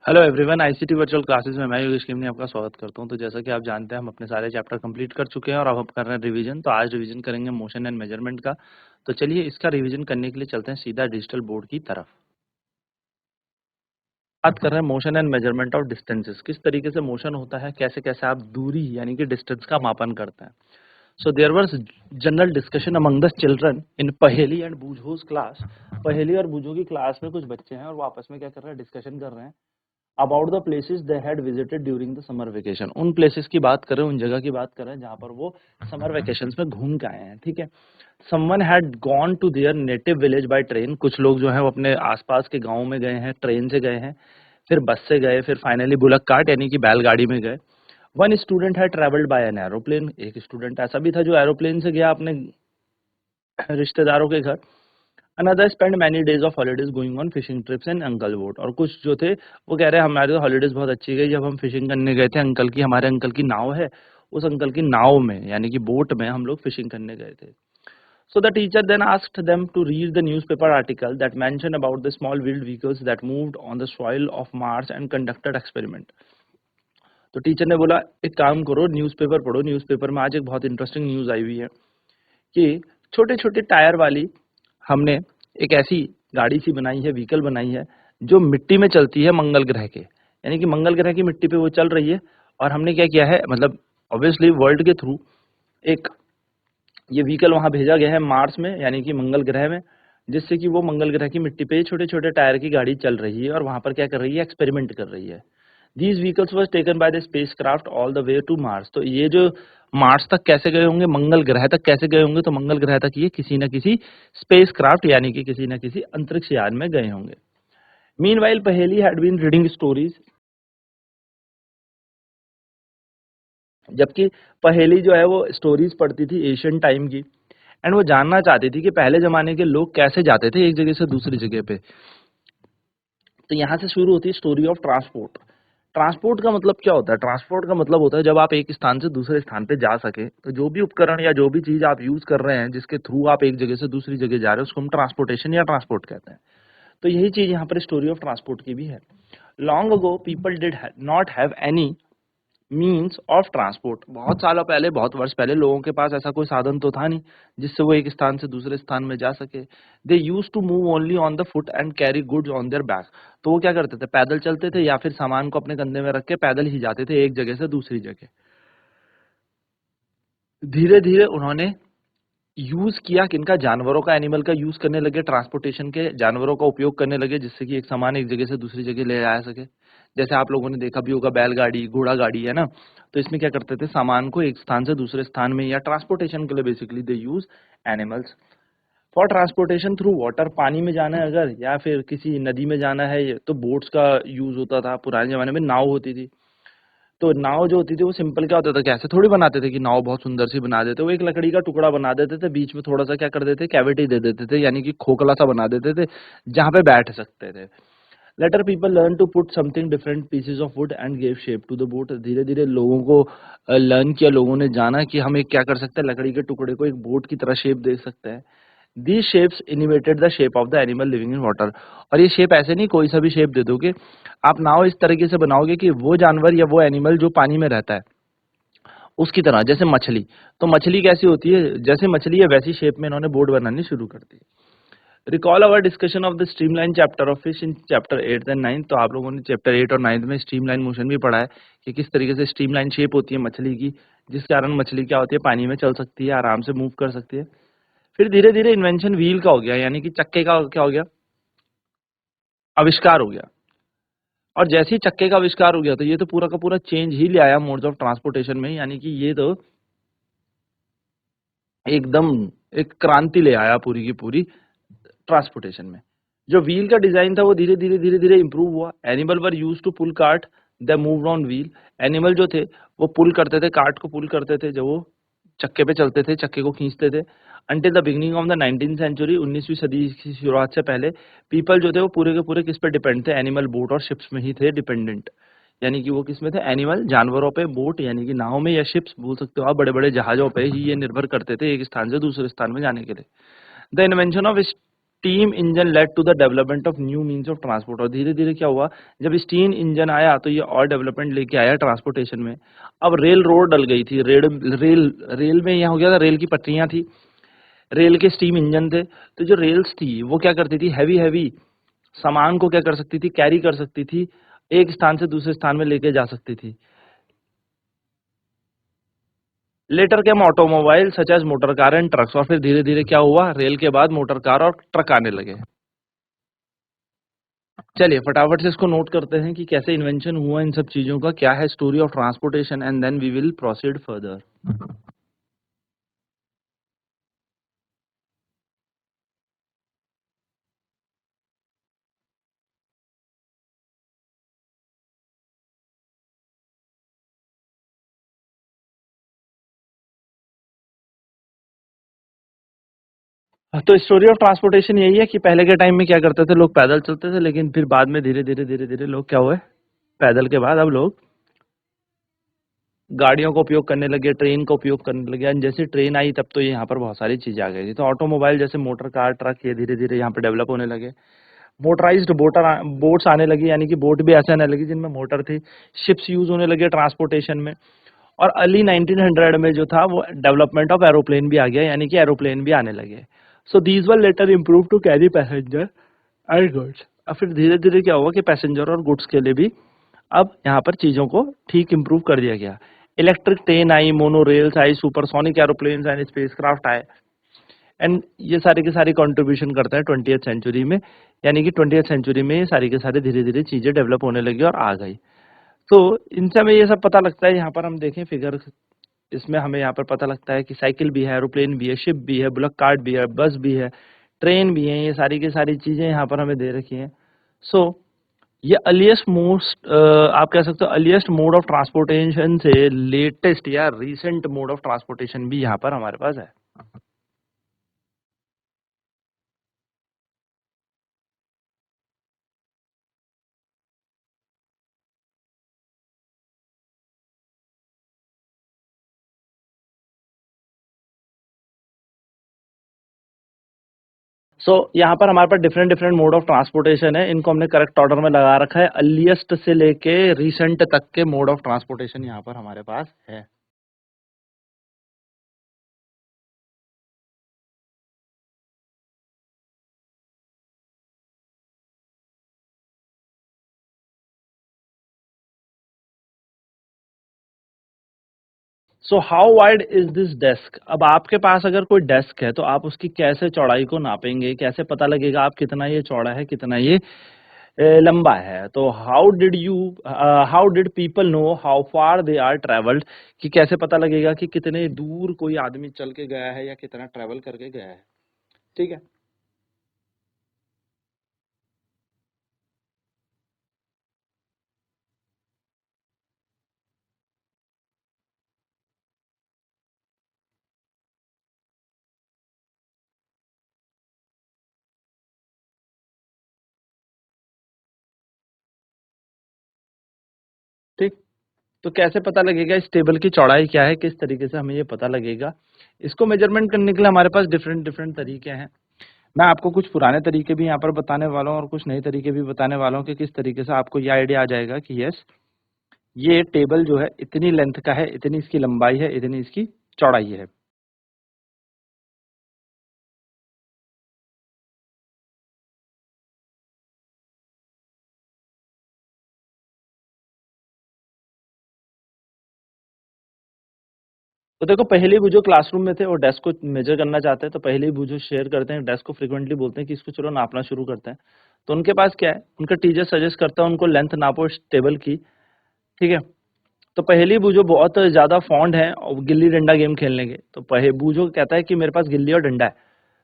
Hello everyone, ICT virtual classes में मैं योगेश किमनी आपका स्वागत करता हूं। तो जैसा कि आप जानते हैं, हम अपने सारे चैप्टर कंप्लीट कर चुके हैं और अब हम कर रहे हैं रिवीजन। तो आज रिवीजन करेंगे मोशन एंड मेजरमेंट का। तो चलिए इसका रिवीजन करने के लिए चलते हैं सीधा डिजिटल बोर्ड की तरफ। बात कर रहे हैं motion and measurement of distances. किस तरीके से मोशन होता है, कैसे कैसे आप दूरी यानी कि डिस्टेंस का मापन करते हैं। So there was general discussion among the children in पहेली एंड बूझोस क्लास। पहेली और बूझो की क्लास में कुछ बच्चे हैं और वो आपस में क्या कर रहे हैं, डिस्कशन कर रहे हैं about the places they had visited during the summer vacation. उन प्लेसेस की बात करें, उन जगह की बात करें जहां पर वो समर वेकेशंस में घूम के आए हैं। ठीक है। Someone had gone to their native village by train. कुछ लोग जो है वो अपने आसपास के गांव में गए हैं, ट्रेन से गए हैं, फिर बस से गए, फिर फाइनली बुलक कार्ट यानी कि बैलगाड़ी में गए। One student had travelled by an aeroplane. एक स्टूडेंट ऐसा भी था जो एरोप्लेन से गया अपने रिश्तेदारों के घर। Another spend many days of holidays going on fishing trips in uncle boat. और कुछ जो थे वो कह रहे हैं हमारी तो हॉलीडेज बहुत अच्छी गई, जब हम फिशिंग करने गए थे अंकल की, हमारे अंकल की नाव है, उस अंकल की नाव में यानी कि बोट में हम लोग फिशिंग करने गए थे। So the teacher then asked them to read the newspaper article that mention about the small wheeled vehicles that moved on the soil of Mars and conducted experiment. तो टीचर ने बोला एक काम करो, न्यूज़पेपर पढ़ो। न्यूज़पेपर में आज एक बहुत इंटरेस्टिंग न्यूज़ आई हुई है कि छोटे छोटे टायर वाली हमने एक ऐसी गाड़ी सी बनाई है, व्हीकल बनाई है जो मिट्टी में चलती है मंगल ग्रह के, यानी कि मंगल ग्रह की मिट्टी पे वो चल रही है। और हमने क्या किया है, मतलब ऑब्वियसली वर्ल्ड के थ्रू एक ये व्हीकल वहां भेजा गया है मार्स में यानी कि मंगल ग्रह में, जिससे कि वो मंगल ग्रह की मिट्टी पे छोटे छोटे टायर की गाड़ी चल रही है और वहां पर क्या कर रही है, एक्सपेरिमेंट कर रही है। These vehicles was taken by the spacecraft all the way to Mars. तो ये जो मार्स तक कैसे गए होंगे, मंगल ग्रह तक कैसे गए होंगे, तो मंगल ग्रह तक ये किसी न किसी स्पेसक्राफ्ट यानी कि किसी न किसी अंतरिक्ष यान में गए होंगे। मीनवाइल पहेली हैड बीन रीडिंग स्टोरीज। जबकि पहेली जो है वो स्टोरीज पढ़ती थी एशियन टाइम की, एंड वो जानना चाहती थी कि पहले जमाने के लोग कैसे जाते थे एक जगह से दूसरी जगह पे। तो यहाँ से शुरू होती है स्टोरी ऑफ ट्रांसपोर्ट। ट्रांसपोर्ट का मतलब क्या होता है? ट्रांसपोर्ट का मतलब होता है जब आप एक स्थान से दूसरे स्थान पे जा सके, तो जो भी उपकरण या जो भी चीज आप यूज कर रहे हैं जिसके थ्रू आप एक जगह से दूसरी जगह जा रहे हैं, उसको हम ट्रांसपोर्टेशन या ट्रांसपोर्ट कहते हैं। तो यही चीज यहाँ पर स्टोरी ऑफ ट्रांसपोर्ट की भी है। Long ago people did not have any means of transport. बहुत सालों पहले, बहुत वर्ष पहले लोगों के पास ऐसा कोई साधन तो था नहीं जिससे वो एक स्थान से दूसरे स्थान में जा सके। They use to move only on the foot and carry goods on their back. तो वो क्या करते थे, पैदल चलते थे या फिर सामान को अपने कंधे में रख के पैदल ही जाते थे एक जगह से दूसरी जगह। धीरे धीरे उन्होंने यूज किया किनका, जानवरों का, एनिमल का यूज करने लगे, ट्रांसपोर्टेशन के जानवरों का उपयोग करने लगे, जिससे कि एक सामान एक जगह से दूसरी जगह ले जा सके। जैसे आप लोगों ने देखा भी होगा बैलगाड़ी, घोड़ा गाड़ी, है ना। तो इसमें क्या करते थे, सामान को एक स्थान से दूसरे स्थान में या ट्रांसपोर्टेशन के लिए basically they use animals. For transportation through water, पानी में जाना है अगर या फिर किसी नदी में जाना है तो बोट्स का यूज होता था। पुराने जमाने में नाव होती थी। तो नाव जो होती थी वो सिंपल क्या होता था, कैसे थोड़ी बनाते थे कि नाव बहुत सुंदर सी बना देते, वो एक लकड़ी का टुकड़ा बना देते थे, बीच में थोड़ा सा क्या कर देते, कैविटी दे देते थे यानी कि खोखला सा बना देते थे जहां पे बैठ सकते थे। Later people learn to put something different pieces of wood and give shape to the boat. धीरे धीरे लोगों को लर्न किया, लोगों ने जाना कि हम एक क्या कर सकते हैं, लकड़ी के टुकड़े को एक बोट की तरह शेप दे सकते हैं। These shapes imitated the shape of the animal living in water। और ये शेप ऐसे नहीं कोई सा भी शेप दे दोगे, आप नाव इस तरीके से बनाओगे कि वो जानवर या वो एनिमल जो पानी में रहता है उसकी तरह, जैसे मछली। तो मछली कैसी होती है, जैसे मछली है वैसी शेप में इन्होंने बोर्ड बनानी शुरू कर दी। Recall our discussion of the streamline chapter of fish in chapter 8 and 9। तो आप लोगों ने चैप्टर 8 और 9 में स्ट्रीमलाइन मोशन भी पढ़ा है कि किस तरीके से स्ट्रीमलाइन शेप होती है मछली की, जिस कारण मछली क्या होती है, पानी में चल सकती है, आराम से मूव कर सकती है। फिर धीरे धीरे इन्वेंशन व्हील का हो गया, यानी कि चक्के का क्या हो गया, आविष्कार हो गया। और जैसे ही चक्के का आविष्कार हो गया तो ये तो पूरा का पूरा चेंज ही ले आया मोड्स ऑफ ट्रांसपोर्टेशन में, यानी कि ये तो एकदम एक क्रांति ले आया पूरी की पूरी ट्रांसपोर्टेशन में। जो व्हील का डिजाइन था वो धीरे धीरे इंप्रूव हुआ। Animal were use to pull cart, they moved on wheel. Animal जो थे वो पुल करते थे, कार्ट को पुल करते थे, जब वो चक्के पे चलते थे, चक्के को खींचते थे। Until the beginning of the 19th century, 19वीं सदी की शुरुआत से पहले पीपल जो थे वो पूरे के पूरे किस पे डिपेंड थे, एनिमल, बोट और शिप्स में ही थे डिपेंडेंट। यानी कि वो किस में थे, एनिमल जानवरों पे, बोट यानी कि नाव में या शिप्स बोल सकते हो आप, बड़े बड़े जहाजों पे ही ये निर्भर करते थे एक स्थान से दूसरे स्थान में जाने के लिए। The invention of steam engine led to the development of new means of transport. और धीरे धीरे क्या हुआ, जब स्टीम इंजन आया तो ये और डेवलपमेंट लेके आया ट्रांसपोर्टेशन में। अब रेल रोड डल गई थी, रेल में यहाँ हो गया था, रेल की पटरियां थी, रेल के स्टीम इंजन थे, तो जो रेल्स थी वो क्या करती थी, हैवी हैवी सामान को क्या कर सकती थी, कैरी कर सकती थी, एक स्थान से दूसरे स्थान में लेके जा सकती थी। Later came automobile such as motor car and trucks. और फिर धीरे धीरे क्या हुआ, रेल के बाद मोटर कार और ट्रक आने लगे। चलिए फटाफट से इसको नोट करते हैं कि कैसे इन्वेंशन हुआ इन सब चीजों का, क्या है story of transportation, and then we will proceed further. तो स्टोरी ऑफ ट्रांसपोर्टेशन यही है कि पहले के टाइम में क्या करते थे, लोग पैदल चलते थे, लेकिन फिर बाद में धीरे धीरे लोग क्या हुए, पैदल के बाद अब लोग गाड़ियों का उपयोग करने लगे, ट्रेन का उपयोग करने लगे। एंड जैसे ट्रेन आई तब तो यहाँ पर बहुत सारी चीजें आ गई थी। तो ऑटोमोबाइल जैसे मोटर कार ट्रक, ये धीरे धीरे यहाँ पे डेवलप होने लगे। मोटराइज्ड बोट्स आने लगी, यानी कि बोट भी ऐसे आने लगी जिनमें मोटर थी। शिप्स यूज होने लगे ट्रांसपोर्टेशन में। और अर्ली 1900 में जो था वो डेवलपमेंट ऑफ एरोप्लेन भी आ गया, यानी कि एरोप्लेन भी आने लगे। So these were later improve to carry passenger and goods. अब फिर धीरे धीरे क्या हुआ कि पैसेंजर और गुड्स के लिए भी अब यहाँ पर चीजों को ठीक इम्प्रूव कर दिया गया। Electric train I, mono rails I, supersonic aeroplane and spacecraft आए। एंड ये सारे के सारे कंट्रीब्यूशन करता है 20th सेंचुरी में, यानी कि 20th सेंचुरी में ये सारी के सारे धीरे धीरे चीजें डेवलप होने लगी और आ गई। तो इनसे हमें ये सब पता लगता है। यहाँ पर हम देखें फिगर, इसमें हमें यहाँ पर पता लगता है कि साइकिल भी है, एरोप्लेन भी है, शिप भी है, बुलक कार्ट भी है, बस भी है, ट्रेन भी है, ये सारी की सारी चीजें यहाँ पर हमें दे रखी हैं। सो ये अर्लीस्ट मोस्ट, आप कह सकते हो अर्लीस्ट मोड ऑफ ट्रांसपोर्टेशन से लेटेस्ट या रीसेंट मोड ऑफ ट्रांसपोर्टेशन भी यहाँ पर हमारे पास है। सो यहाँ पर हमारे पास different different mode of transportation है, इनको हमने करेक्ट ऑर्डर में लगा रखा है, अर्लीस्ट से लेके रिसेंट तक के मोड ऑफ ट्रांसपोर्टेशन यहाँ पर हमारे पास है। So how wide is this desk. अब आपके पास अगर कोई डेस्क है तो आप उसकी कैसे चौड़ाई को नापेंगे, कैसे पता लगेगा आप कितना ये चौड़ा है, कितना ये लंबा है। तो how did people know how far they are travelled, कि कैसे पता लगेगा कि कितने दूर कोई आदमी चल के गया है या कितना ट्रेवल करके गया है। ठीक है, ठीक। तो कैसे पता लगेगा इस टेबल की चौड़ाई क्या है, किस तरीके से हमें ये पता लगेगा। इसको मेजरमेंट करने के लिए हमारे पास डिफरेंट डिफरेंट तरीके हैं। मैं आपको कुछ पुराने तरीके भी यहाँ पर बताने वाला हूँ और कुछ नए तरीके भी बताने वाला हूँ कि किस तरीके से आपको ये आइडिया आ जाएगा कि यस, ये टेबल जो है इतनी लेंथ का है, इतनी इसकी लंबाई है, इतनी इसकी चौड़ाई है। तो देखो, पहले वो जो क्लासरूम में थे वो डेस्क को मेजर करना चाहते हैं, तो पहले वो जो शेयर करते हैं डेस्क को फ्रिक्वेंटली बोलते हैं कि इसको चलो नापना शुरू करते हैं। तो उनके पास क्या है, उनका टीचर सजेस्ट करता है उनको लेंथ नापो इस टेबल की। ठीक है, तो पहेली बूझो बहुत ज्यादा फॉन्ड है और गिल्ली डंडा गेम खेलने के। तो पहे बूझो कहता है कि मेरे पास गिल्ली और डंडा है,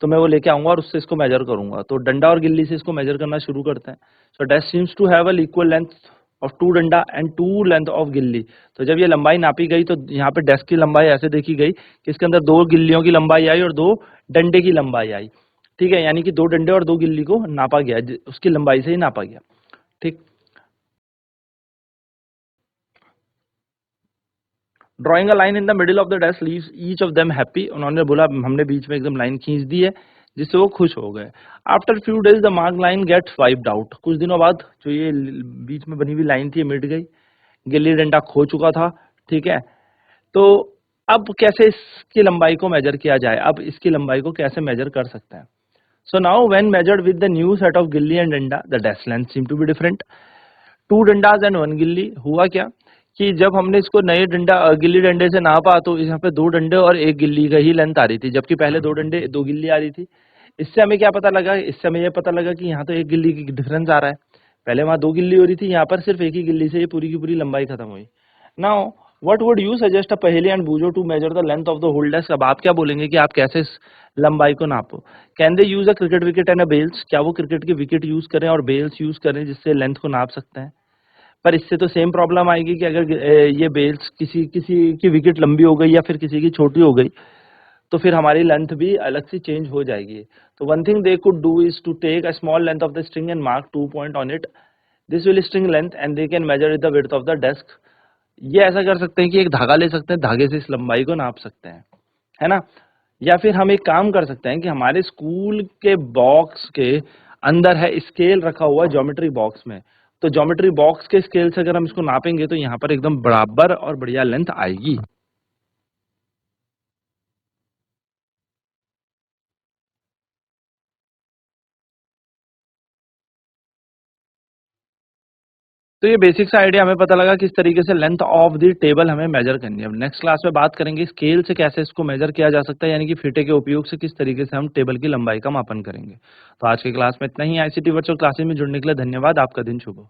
तो मैं वो लेके आऊंगा और उससे इसको मेजर करूंगा। तो डंडा और गिल्ली से इसको मेजर करना शुरू करते हैं। So desk seems to have a equal length of two danda and two length of gilli. तो जब ये लंबाई नापी गई तो यहाँ पे डेस्क की लंबाई ऐसे देखी गई कि इसके अंदर दो गिल्लियों की लंबाई आई और दो डंडे की लंबाई आई। ठीक है, यानी कि दो डंडे और दो गिल्ली को नापा गया, उसकी लंबाई से ही नापा गया। ठीक। Drawing a line in the middle of the desk leaves each of them happy. उन्होंने बोला हमने बीच में एकदम लाइन खींच दी है जिससे वो खुश हो गए। After few days the mark line gets wiped out. कुछ दिनों बाद जो ये बीच में बनी हुई लाइन थी, ये मिट गई, गिल्ली डंडा खो चुका था, ठीक है। तो अब कैसे इसकी लंबाई को मेजर किया जाए, अब इसकी लंबाई को कैसे मेजर कर सकते हैं। So now when measured with the new set of gilli and danda the desk length seem to be different. Two dandas and one gilli. हुआ क्या कि जब हमने इसको नए गिल्ली डंडे से नापा तो यहाँ पे दो डंडे और एक गिल्ली का ही लेंथ आ रही थी, जबकि पहले दो डंडे दो गिल्ली आ रही थी। इससे हमें क्या पता लगा, इससे हमें ये पता लगा कि यहाँ तो एक गिल्ली की डिफरेंस आ रहा है। पहले वहां दो गिल्ली हो रही थी, यहाँ पर सिर्फ एक ही गिल्ली से ये पूरी की पूरी लंबाई खत्म हुई। Now what would you suggest a paheli and bujho to measure the length of the whole desk. अब आप क्या बोलेंगे कि आप कैसे इस लंबाई को नापो। Can they use a cricket wicket and a bells. क्या वो क्रिकेट की विकेट यूज करें और बेल्स यूज करें जिससे लेंथ को नाप सकते हैं। पर इससे तो सेम प्रॉब्लम आएगी कि अगर ये बेल्स किसी किसी की विकेट लंबी हो गई या फिर किसी की छोटी हो गई तो फिर हमारी लेंथ भी अलग से चेंज हो जाएगी। तो one thing they could do is to take a small length of the string and mark 2 point on it. This will string length and they can measure the width of the desk. ये ऐसा कर सकते हैं कि एक धागा ले सकते हैं, धागे से इस लंबाई को नाप सकते हैं, है ना। या फिर हम एक काम कर सकते हैं कि हमारे स्कूल के बॉक्स के अंदर है स्केल रखा हुआ ज्योमेट्री बॉक्स में, तो ज्योमेट्री बॉक्स के स्केल से अगर हम इसको नापेंगे तो यहाँ पर एकदम बराबर और बढ़िया लेंथ आएगी। तो ये बेसिक सा आइडिया हमें पता लगा किस तरीके से लेंथ ऑफ द टेबल हमें मेजर करनी है। अब नेक्स्ट क्लास में बात करेंगे स्केल से कैसे इसको मेजर किया जा सकता है, यानी कि फीते के उपयोग से किस तरीके से हम टेबल की लंबाई का मापन करेंगे। तो आज के क्लास में इतना ही। आईसीटी वर्चुअल क्लासेस में जुड़ने के लिए धन्यवाद। आपका दिन शुभ हो।